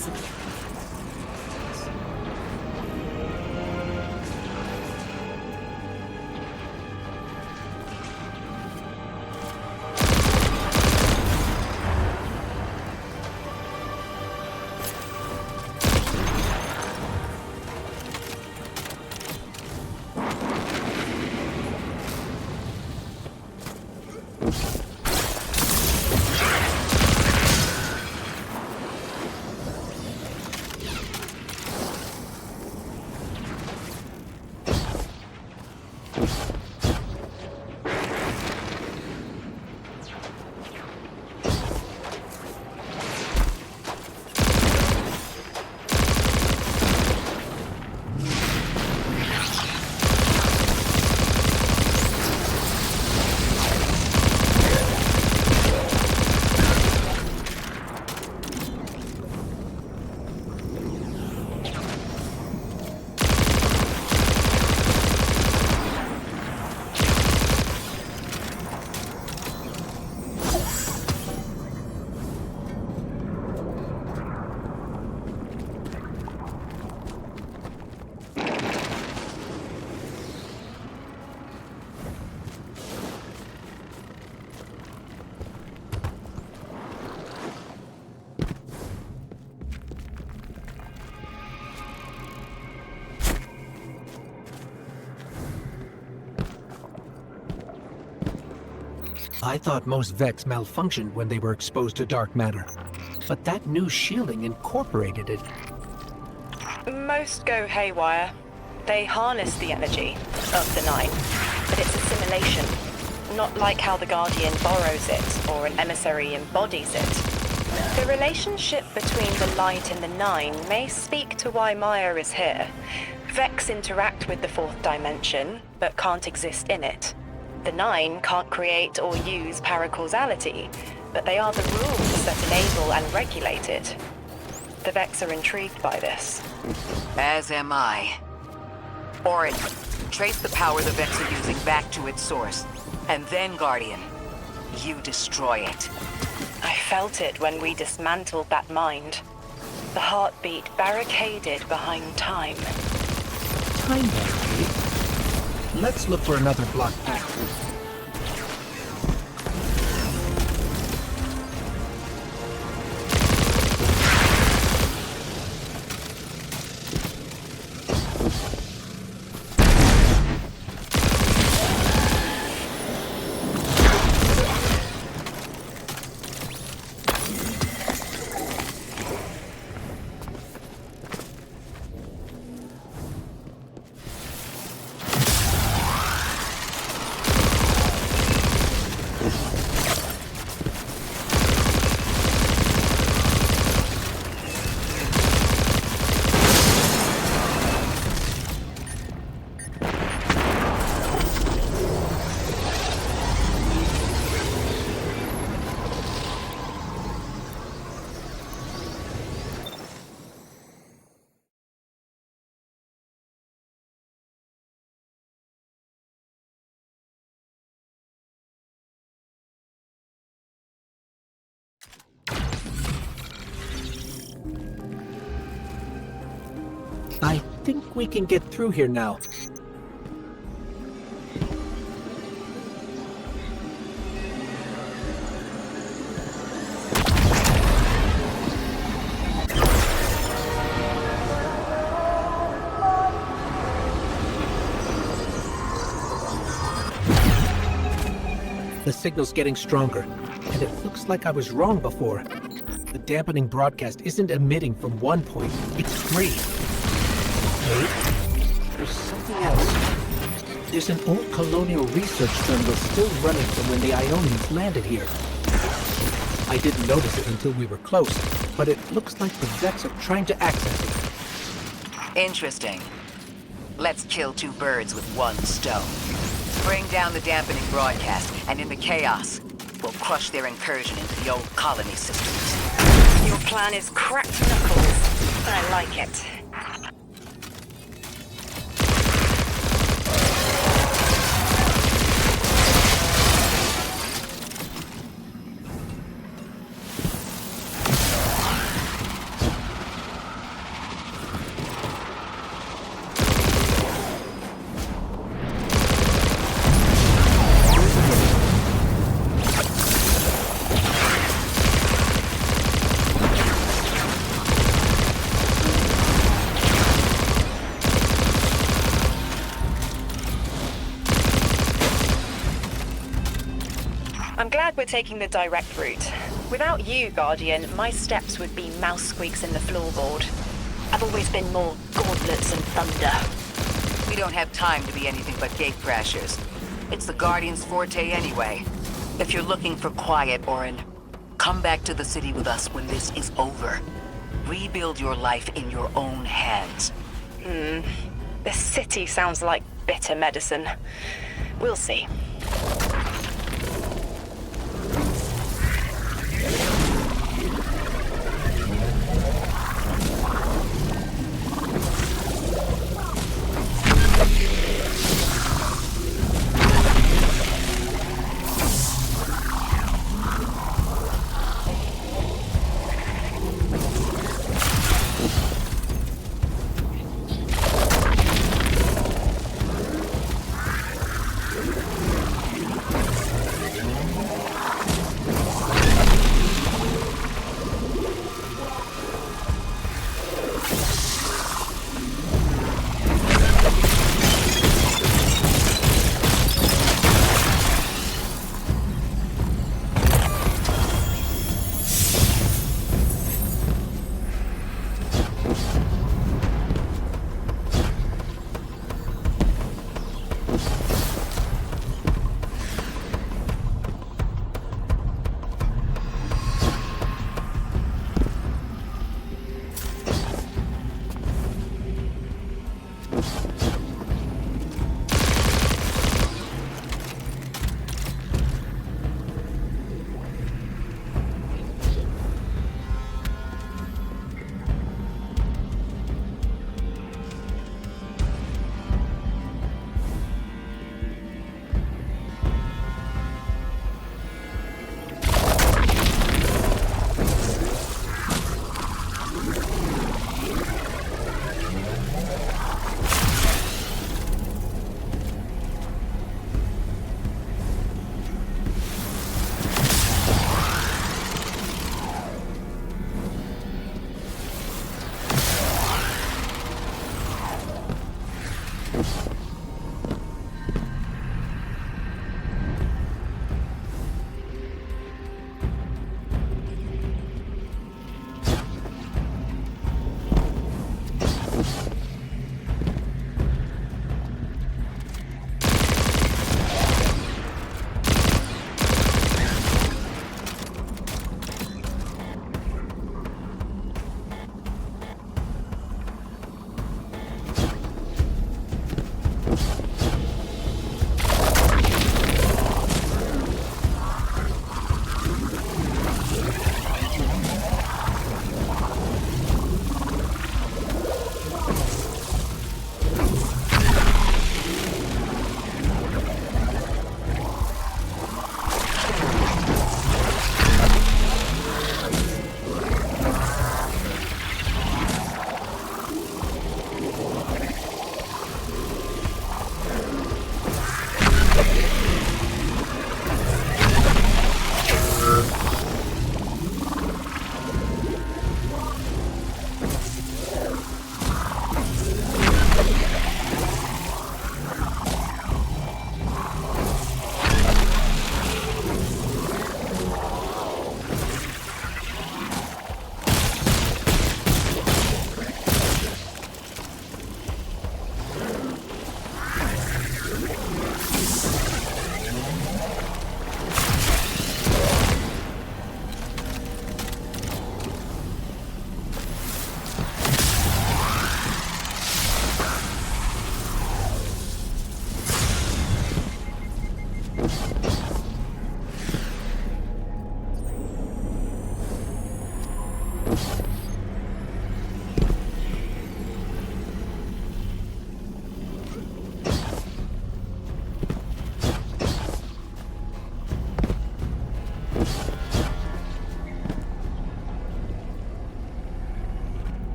possible. I thought most Vex malfunctioned when they were exposed to dark matter, but that new shielding incorporated it. Most go haywire. They harness the energy of the Nine, but it's a simulation, not like how the Guardian borrows it or an emissary embodies it. The relationship between the light and the Nine may speak to why Maya is here. Vex interact with the fourth dimension, but can't exist in it. The Nine can't create or use paracausality, but they are the rules that enable and regulate it. The Vex are intrigued by this. As am I. Orin, trace the power the Vex are using back to its source. And then, Guardian, you destroy it. I felt it when we dismantled that mind. The heartbeat barricaded behind time. Time barricade? Let's look for another block path. I think we can get through here now. The signal's getting stronger, and it looks like I was wrong before. The dampening broadcast isn't emitting from one point, it's three. Wait, there's something else. There's an old colonial research terminal still running from when the Ionians landed here. I didn't notice it until we were close, but it looks like the Vex are trying to access it. Interesting. Let's kill two birds with one stone. Bring down the dampening broadcast, and in the chaos, we'll crush their incursion into the old colony systems. Your plan is cracked knuckles. I like it. glad we're taking the direct route. Without you, Guardian, my steps would be mouse squeaks in the floorboard. I've always been more gauntlets and thunder. We don't have time to be anything but gate crashers. It's the Guardian's forte anyway. If you're looking for quiet, Orin, come back to the city with us when this is over. Rebuild your life in your own hands. The city sounds like bitter medicine. We'll see.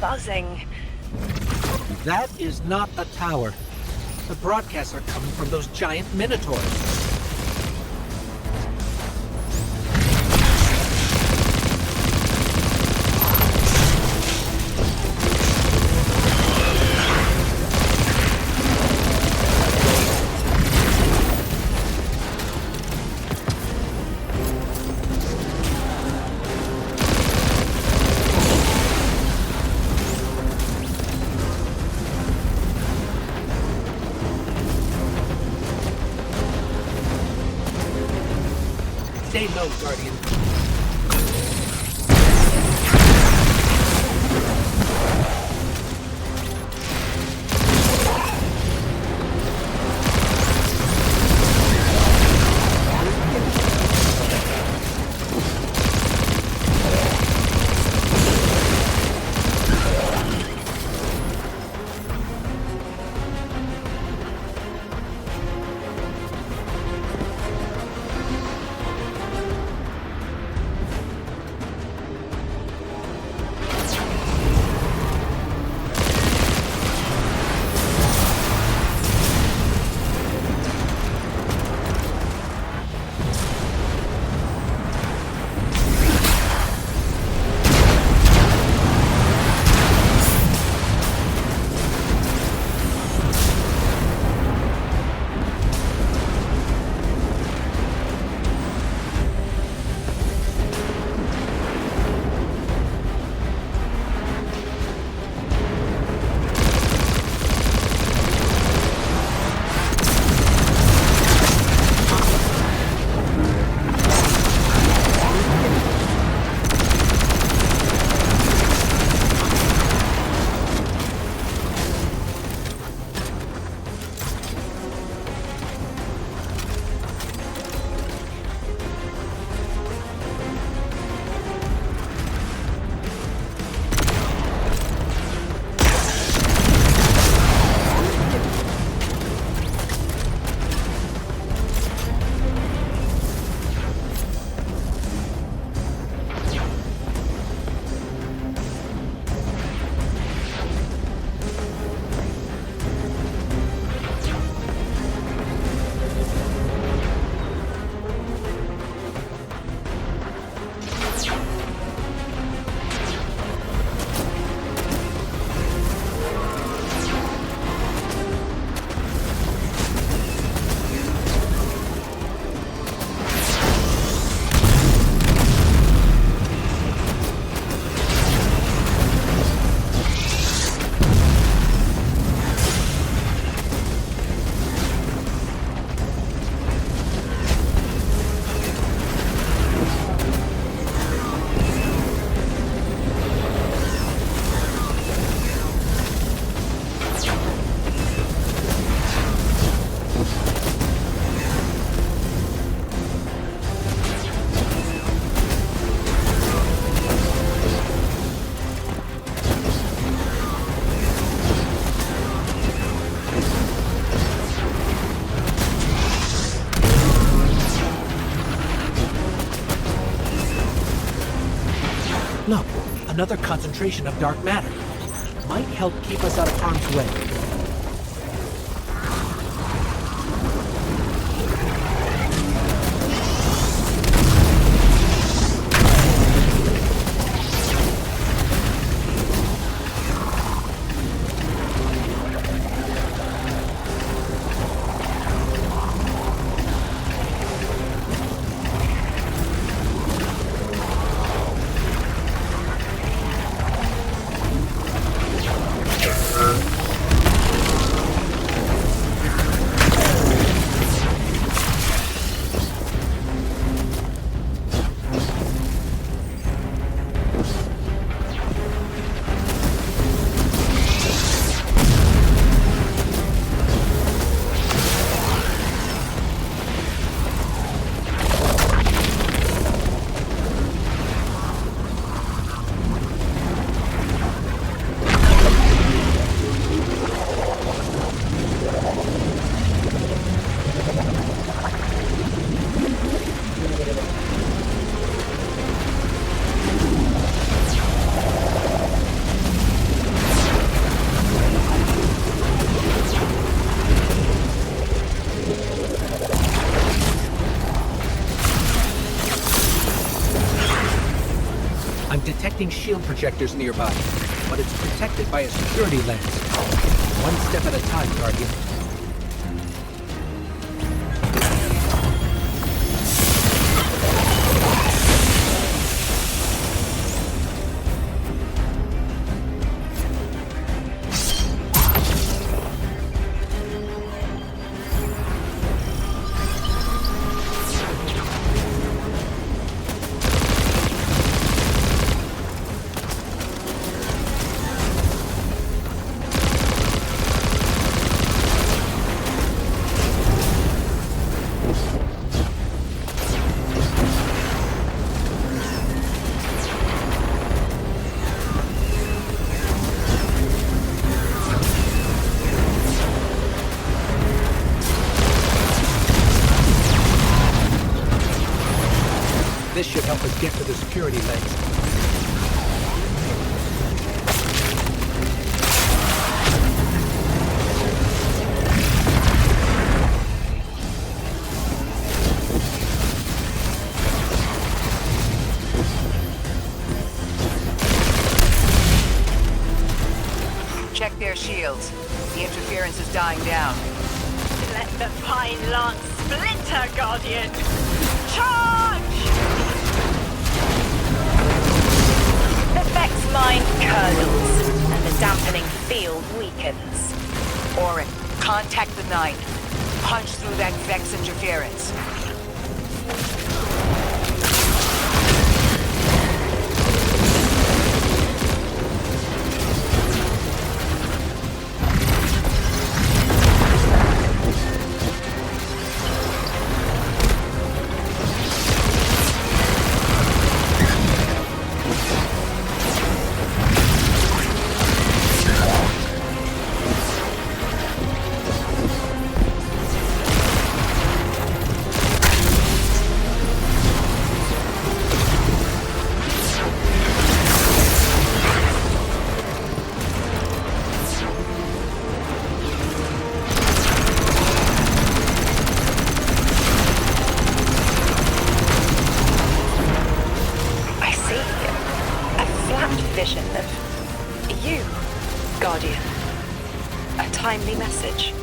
buzzing. That is not a tower. The broadcasts are coming from those giant minotaurs. Stay low, Guardian. Look, another concentration of dark matter. Might help keep us out of harm's way. I'm detecting shield projectors nearby, but it's protected by a security lens. One step at a time, Guardian. This should help us get to the security lens. Check their shields. The interference is dying down. Let the pine lance splinter, Guardian! Charge! The Vex mind curdles, and the dampening field weakens. Orin, contact the 9. Punch through that Vex interference. Vision of you, Guardian. A timely message.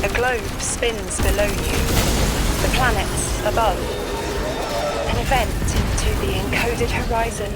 A globe spins below you. The planets above. An event into the encoded horizon.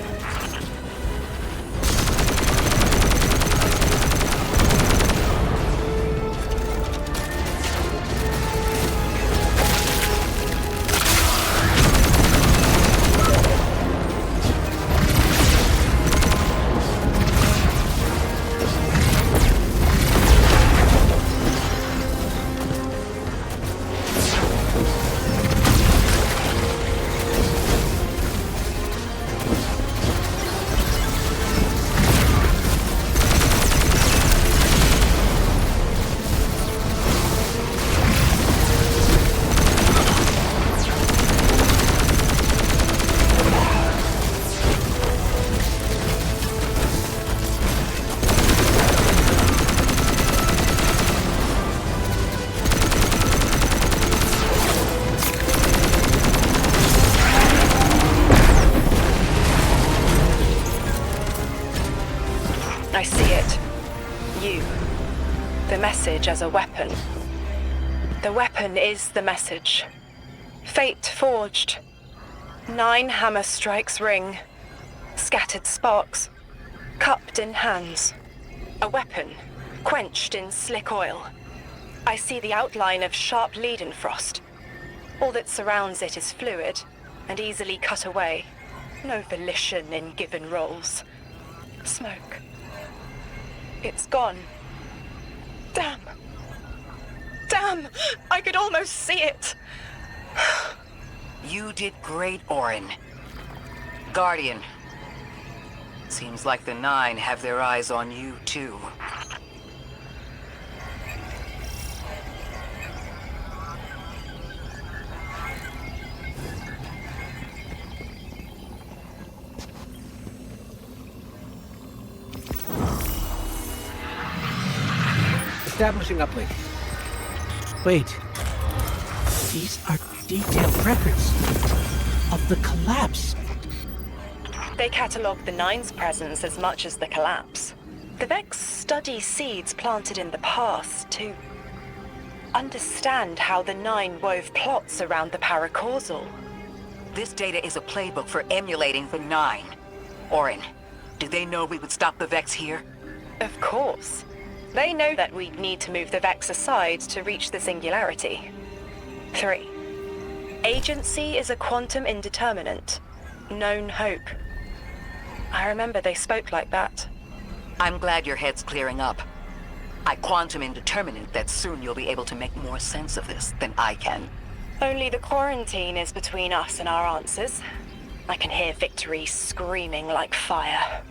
I see it. You. The message as a weapon. The weapon is the message. Fate forged. 9 hammer strikes ring. Scattered sparks. Cupped in hands. A weapon. Quenched in slick oil. I see the outline of sharp leaden frost. All that surrounds it is fluid and easily cut away. No volition in given roles. Smoke. It's gone. Damn. Damn! I could almost see it! You did great, Orin. Guardian. Seems like the 9 have their eyes on you, too. Establishing uplink. Wait. These are detailed records of the collapse. They catalog the Nine's presence as much as the collapse. The Vex study seeds planted in the past to understand how the Nine wove plots around the paracausal. This data is a playbook for emulating the Nine. Orin, did they know we would stop the Vex here? Of course. They know that we need to move the Vex aside to reach the singularity. 3. Agency is a quantum indeterminate. Known hope. I remember they spoke like that. I'm glad your head's clearing up. I quantum indeterminate that soon you'll be able to make more sense of this than I can. Only the quarantine is between us and our answers. I can hear victory screaming like fire.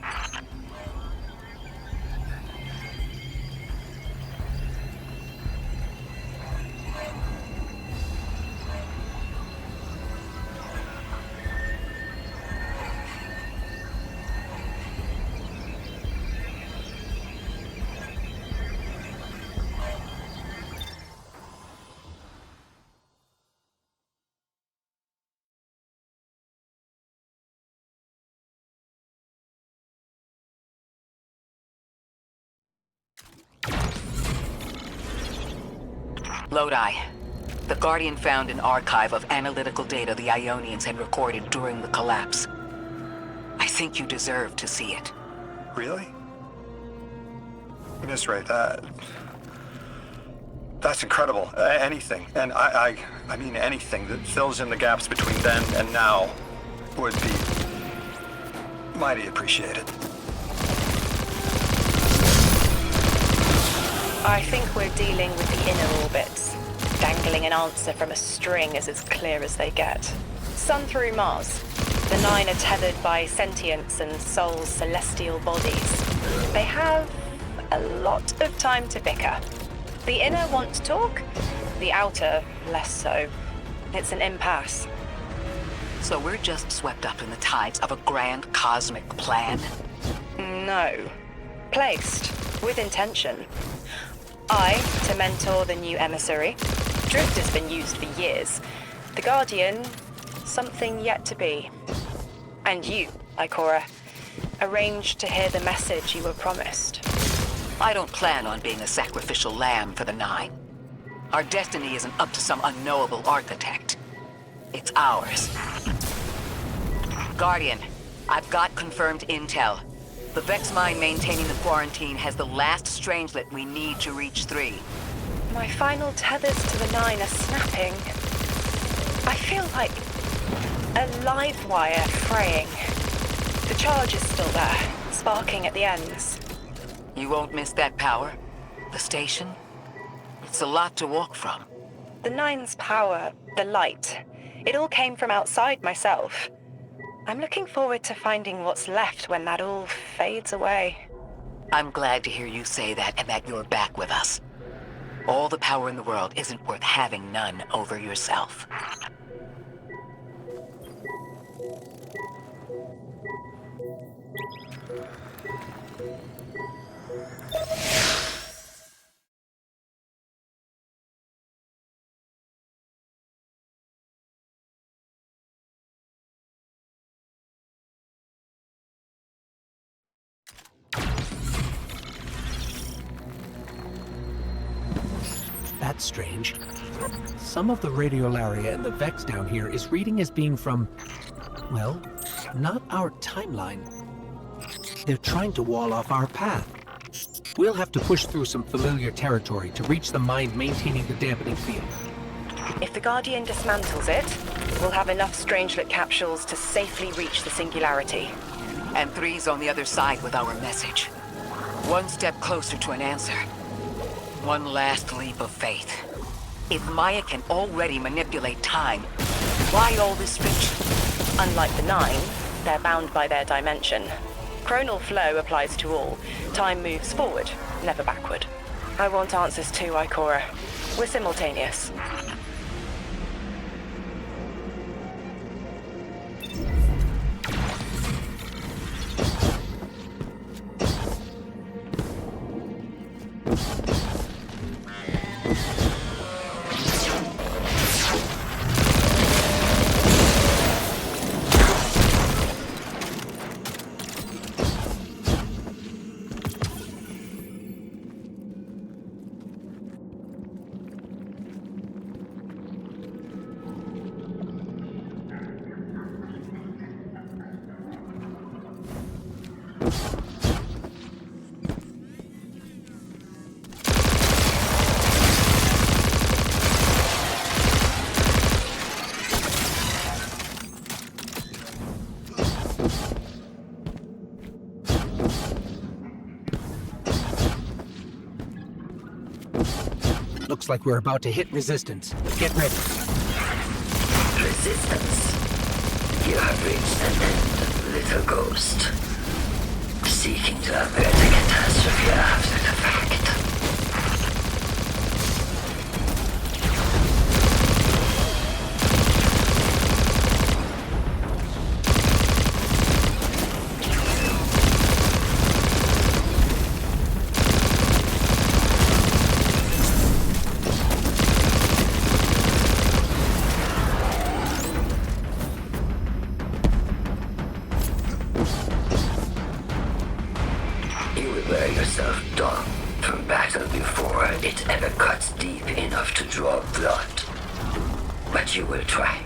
Lodi. The Guardian found an archive of analytical data the Ionians had recorded during the collapse. I think you deserve to see it. Really? Miss Ray, that's incredible. Anything, and I mean anything that fills in the gaps between then and now would be mighty appreciated. I think we're dealing with the inner orbits. Dangling an answer from a string is as clear as they get. Sun through Mars. The Nine are tethered by sentience and Sol's celestial bodies. They have a lot of time to bicker. The inner want to talk, the outer less so. It's an impasse. So we're just swept up in the tides of a grand cosmic plan? No. Placed. With intention. I, to mentor the new emissary. Drift has been used for years. The Guardian, something yet to be. And you, Ikora, arranged to hear the message you were promised. I don't plan on being a sacrificial lamb for the Nine. Our destiny isn't up to some unknowable architect. It's ours. Guardian, I've got confirmed intel. The Vex mine maintaining the quarantine has the last strangelet we need to reach 3. My final tethers to the Nine are snapping. I feel like a live wire fraying. The charge is still there, sparking at the ends. You won't miss that power? The station? It's a lot to walk from. The Nine's power, the light, it all came from outside myself. I'm looking forward to finding what's left when that all fades away. I'm glad to hear you say that and that you're back with us. All the power in the world isn't worth having none over yourself. That's strange. Some of the radiolaria in the Vex down here is reading as being from, well, not our timeline. They're trying to wall off our path. We'll have to push through some familiar territory to reach the mine maintaining the dampening field. If the Guardian dismantles it, we'll have enough Strangelet capsules to safely reach the singularity. And 3's on the other side with our message. One step closer to an answer. One last leap of faith. If Maya can already manipulate time, why all this friction? Unlike the Nine, they're bound by their dimension. Chronal flow applies to all. Time moves forward, never backward. I want answers too, Ikora. We're simultaneous. Looks like we're about to hit resistance. Get ready. Resistance. You have reached an end, little ghost. Seeking to avert a catastrophe after the fact. It ever cuts deep enough to draw blood. But you will try.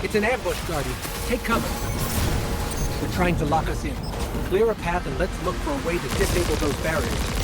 It's an ambush, Guardian. Take cover. They're trying to lock us in. Clear a path and let's look for a way to disable those barriers.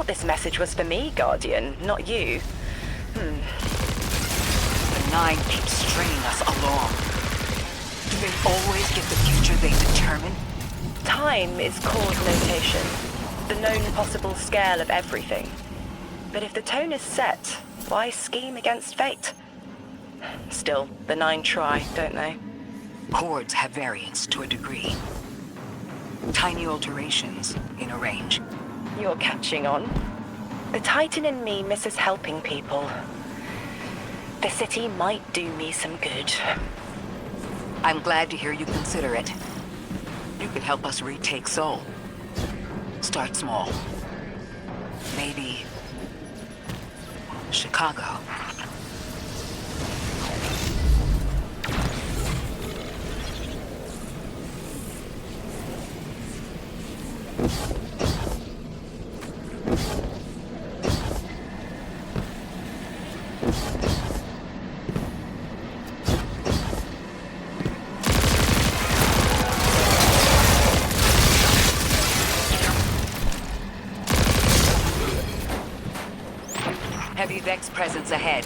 This message was for me, Guardian, not you. The Nine keeps stringing us along. Do they always get the future they determine? Time is cause notation, the known possible scale of everything. But if the tone is set, why scheme against fate? Still, the Nine try, don't they? Chords have variance to a degree. Tiny alterations in a range. You're catching on. The Titan in me misses helping people. The city might do me some good. I'm glad to hear you consider it. You could help us retake Seoul. Start small. Maybe Chicago. Heavy Vex presence ahead.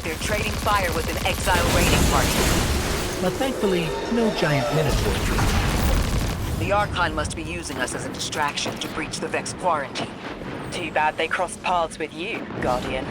They're trading fire with an exile raiding party. But thankfully, no giant minotaurs. The Archon must be using us as a distraction to breach the Vex quarantine. Too bad they crossed paths with you, Guardian.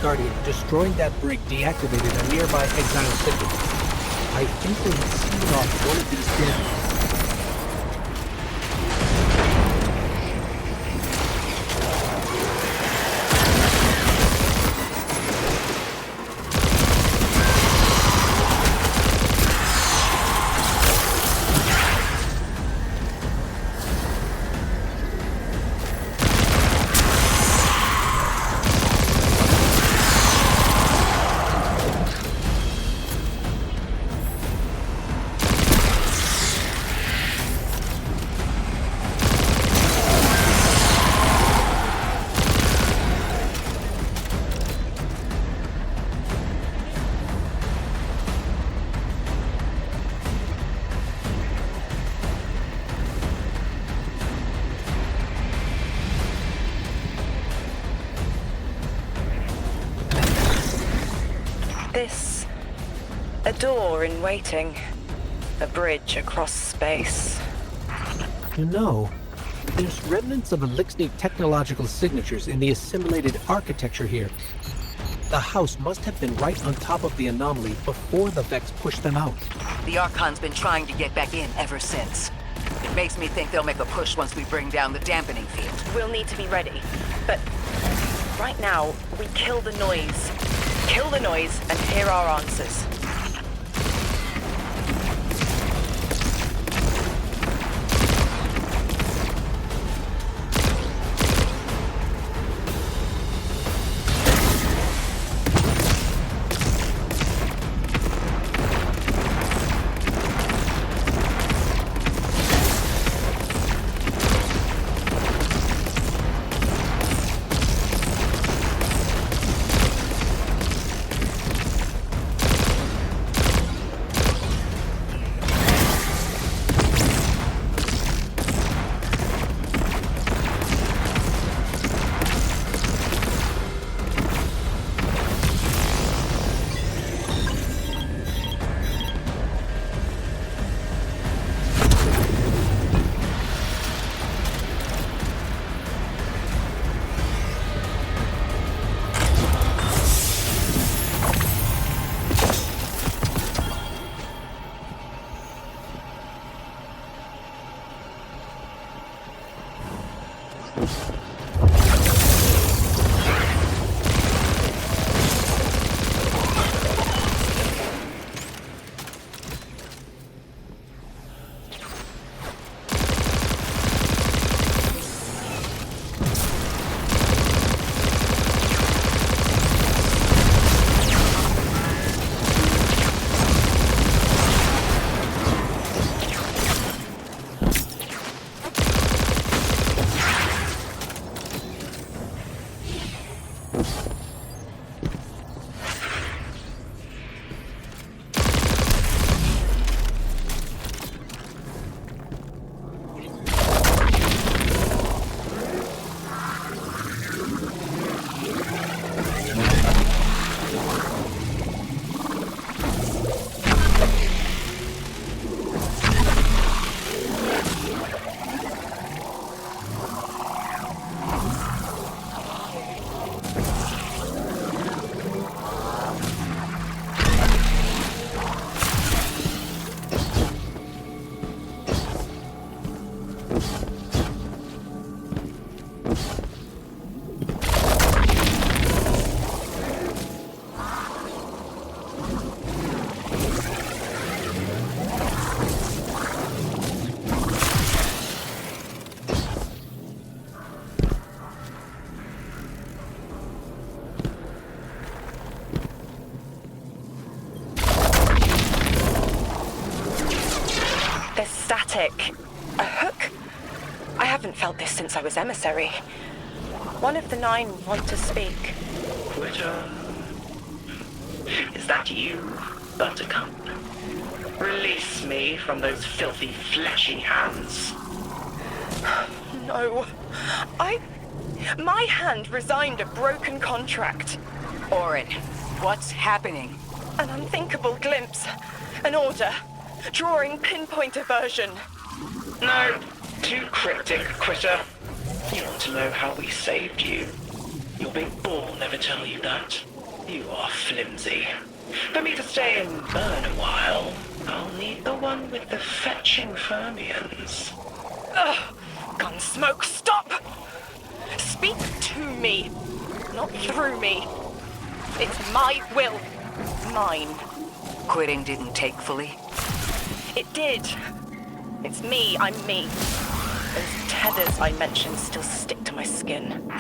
Guardian, destroying that brink deactivated a nearby exile signal. I think they had sealed off one of these dams. This... a door in waiting. A bridge across space. You know, there's remnants of Elixir technological signatures in the assimilated architecture here. The house must have been right on top of the anomaly before the Vex pushed them out. The Archon's been trying to get back in ever since. It makes me think they'll make a push once we bring down the dampening field. We'll need to be ready. But right now, we kill the noise. Kill the noise and hear our answers. A hook? I haven't felt this since I was emissary. One of the 9 want to speak. Twitter. Is that you, Buttercup? Release me from those filthy, fleshy hands. No. My hand resigned a broken contract. Orin, what's happening? An unthinkable glimpse. An order. Drawing pinpoint aversion. No, too cryptic, Quitter. You want to know how we saved you? Your big ball never tell you that. You are flimsy. For me to stay and burn a while, I'll need the one with the fetching fermions. Ugh! Gunsmoke, stop! Speak to me, not through me. It's my will. Mine. Quitting didn't take fully. It did. It's me, I'm me. Those tethers I mentioned still stick to my skin.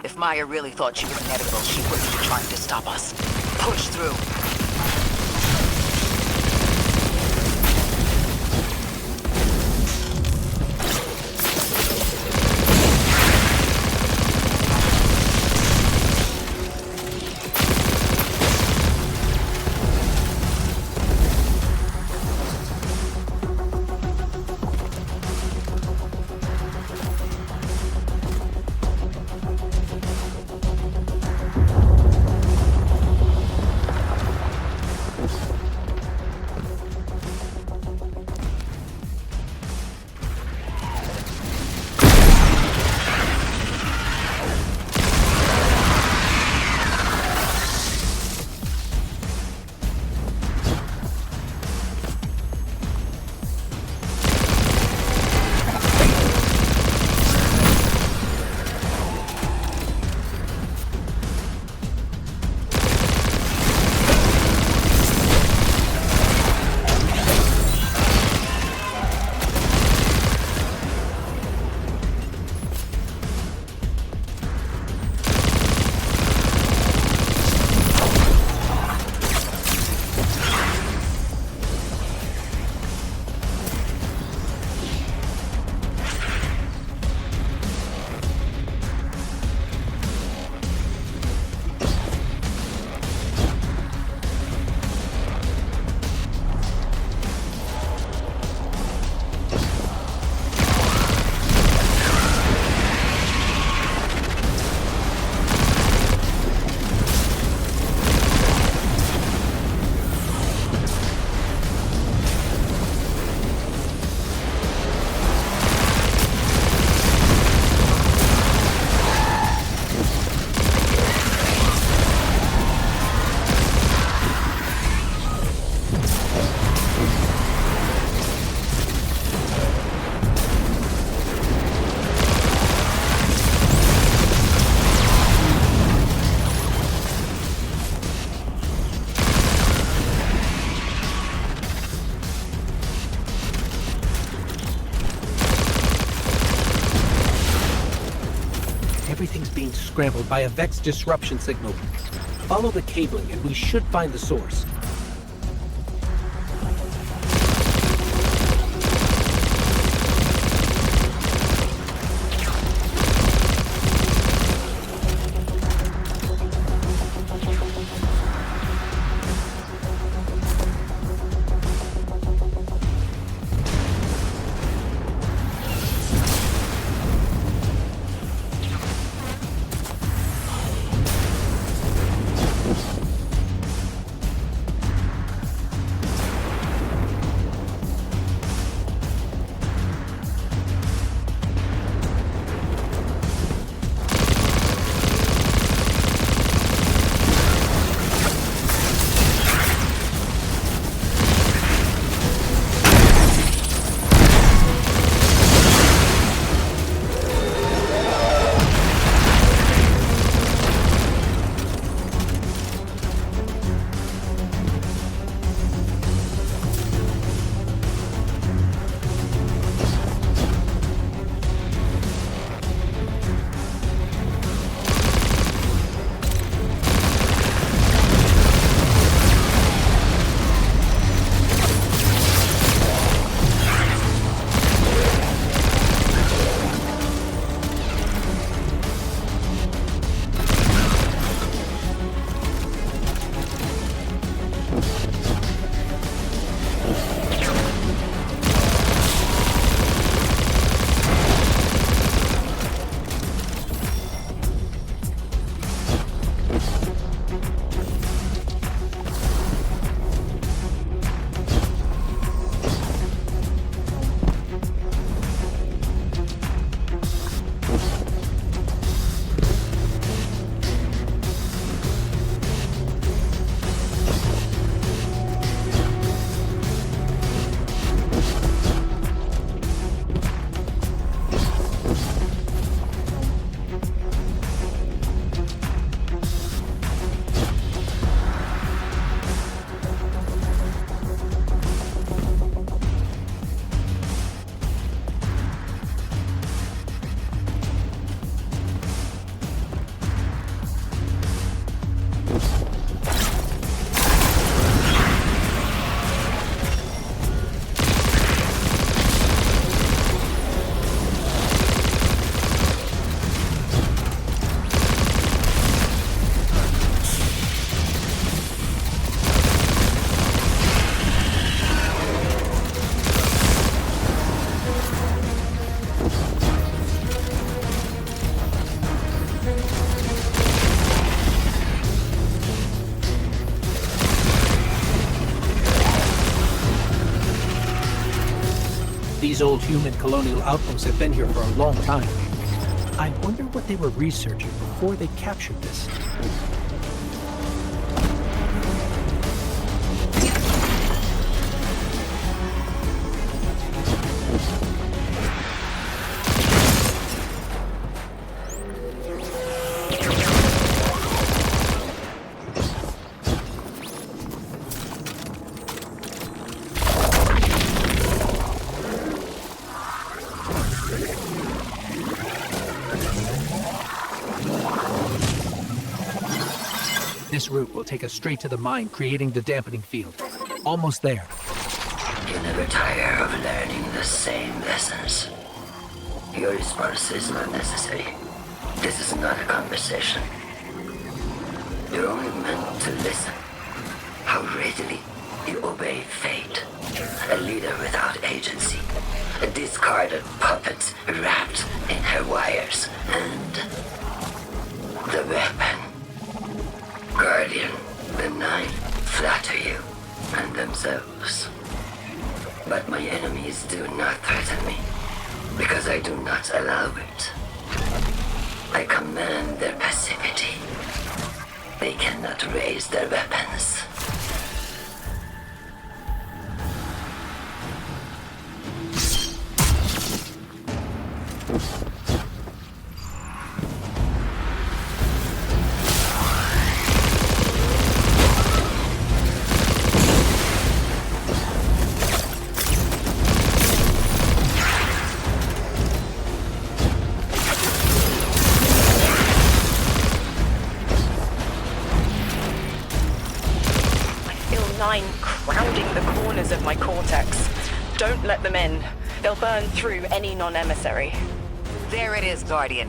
If Maya really thought she was inedible, she wouldn't be trying to stop us. Push through. Everything's being scrambled by a Vex disruption signal. Follow the cabling and we should find the source. These old human colonial outposts have been here for a long time. I wonder what they were researching before they captured this. This route will take us straight to the mine, creating the dampening field. Almost there. You never tire of learning the same lessons. Your response is not necessary. This is not a conversation. You're only meant to listen. How readily you obey fate. A leader without agency. A discarded puppet wrapped in her wires. And the weapon. Guardian, the Nine flatter you and themselves. But my enemies do not threaten me, because I do not allow it. I command their passivity. They cannot raise their weapons. Crowding the corners of my cortex. Don't let them in. They'll burn through any non-emissary. There it is, Guardian.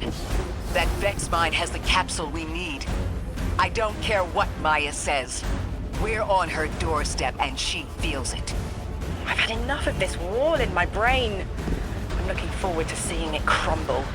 That Vex mine has the capsule we need. I don't care what Maya says. We're on her doorstep and she feels it. I've had enough of this wall in my brain. I'm looking forward to seeing it crumble.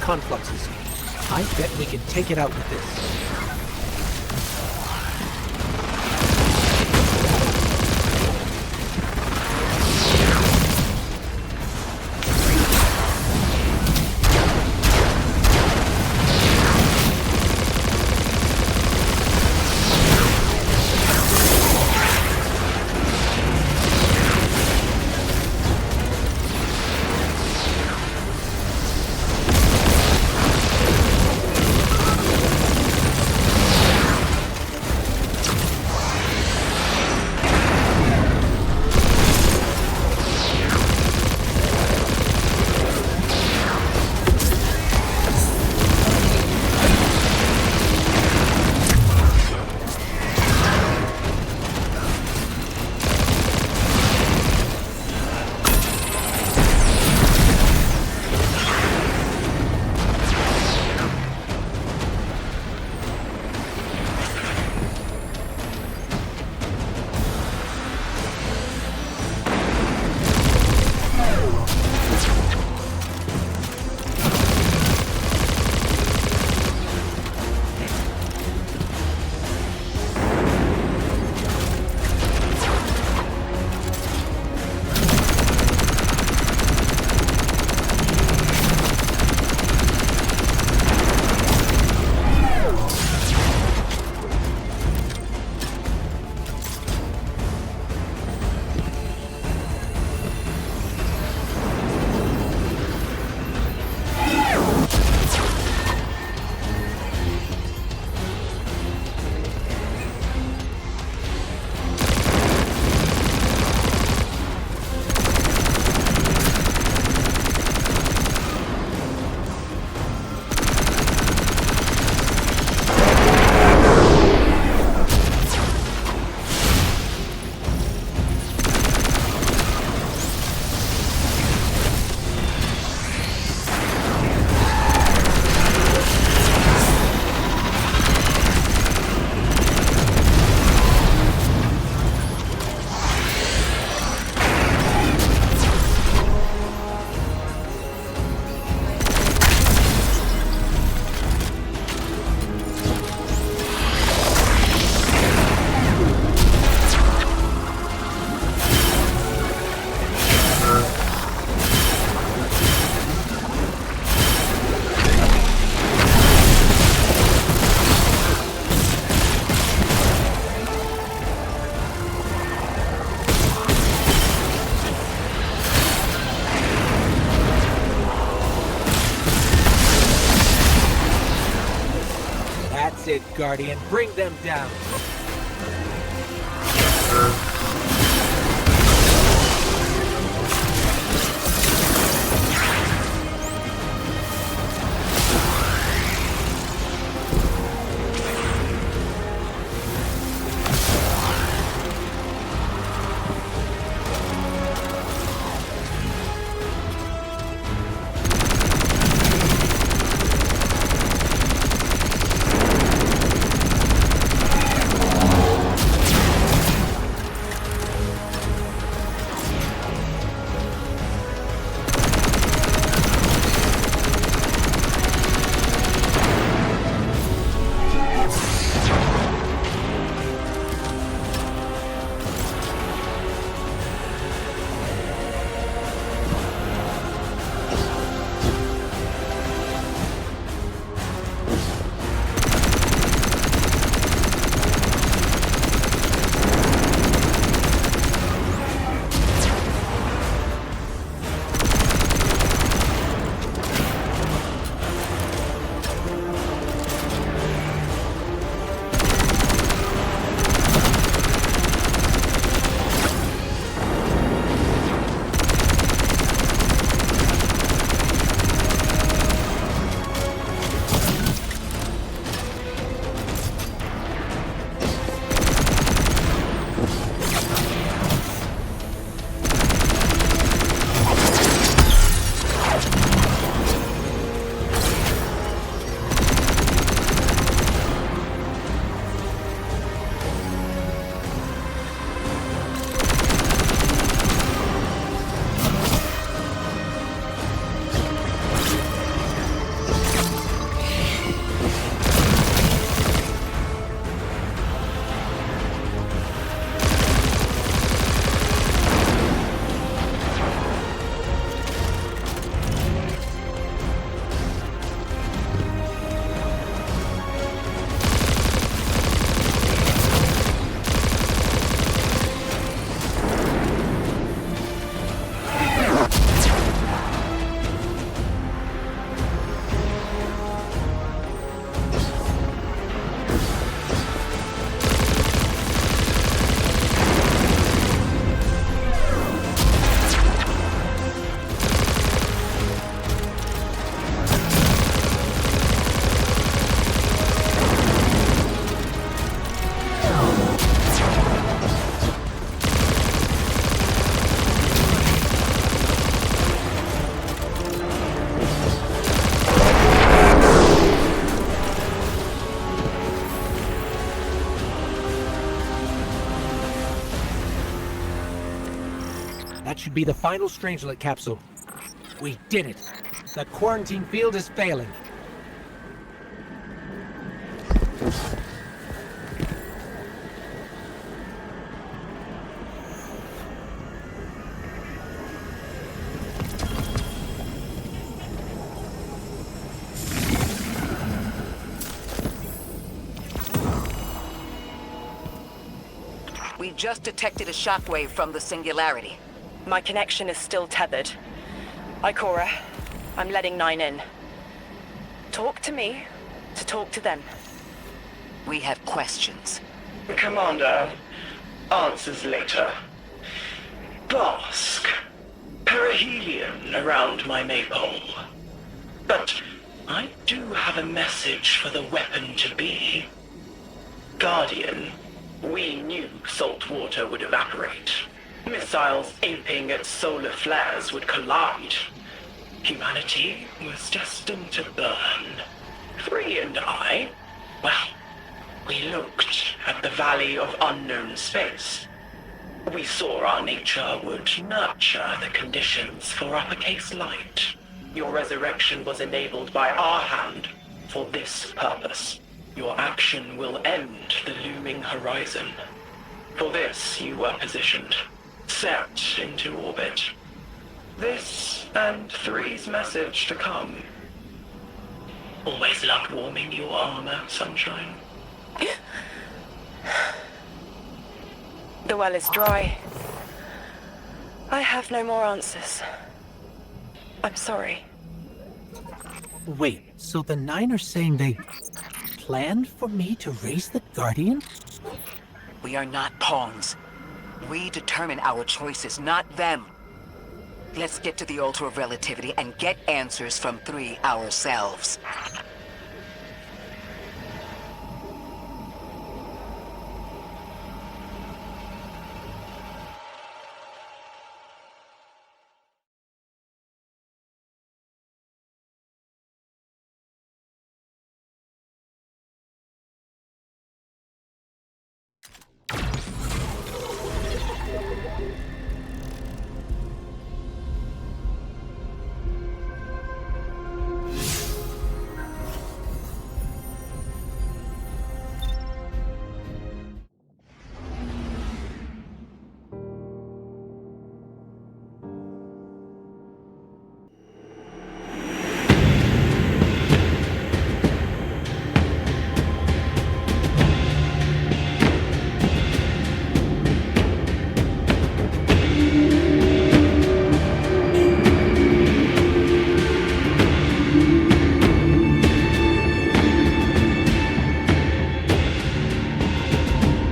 Confluxes. I bet we can take it out with this. That's it, Guardian. Bring them down. That should be the final Strangelet capsule. We did it! The quarantine field is failing. We just detected a shockwave from the singularity. My connection is still tethered. Ikora, I'm letting 9 in. Talk to me to talk to them. We have questions. Commander, answers later. Bask. Perihelion around my maypole. But I do have a message for the weapon-to-be. Guardian, we knew salt water would evaporate. Missiles aping at solar flares would collide. Humanity was destined to burn. 3 and I, well, we looked at the Valley of Unknown Space. We saw our nature would nurture the conditions for uppercase light. Your resurrection was enabled by our hand for this purpose. Your action will end the looming horizon. For this, you were positioned, set into orbit. This and 3's message to come. Always loved warming your armor, Sunshine. The well is dry. I have no more answers. I'm sorry. Wait, so the 9 are saying they plan for me to raise the Guardian? We are not pawns. We determine our choices, not them. Let's get to the Altar of Relativity and get answers from 3 ourselves.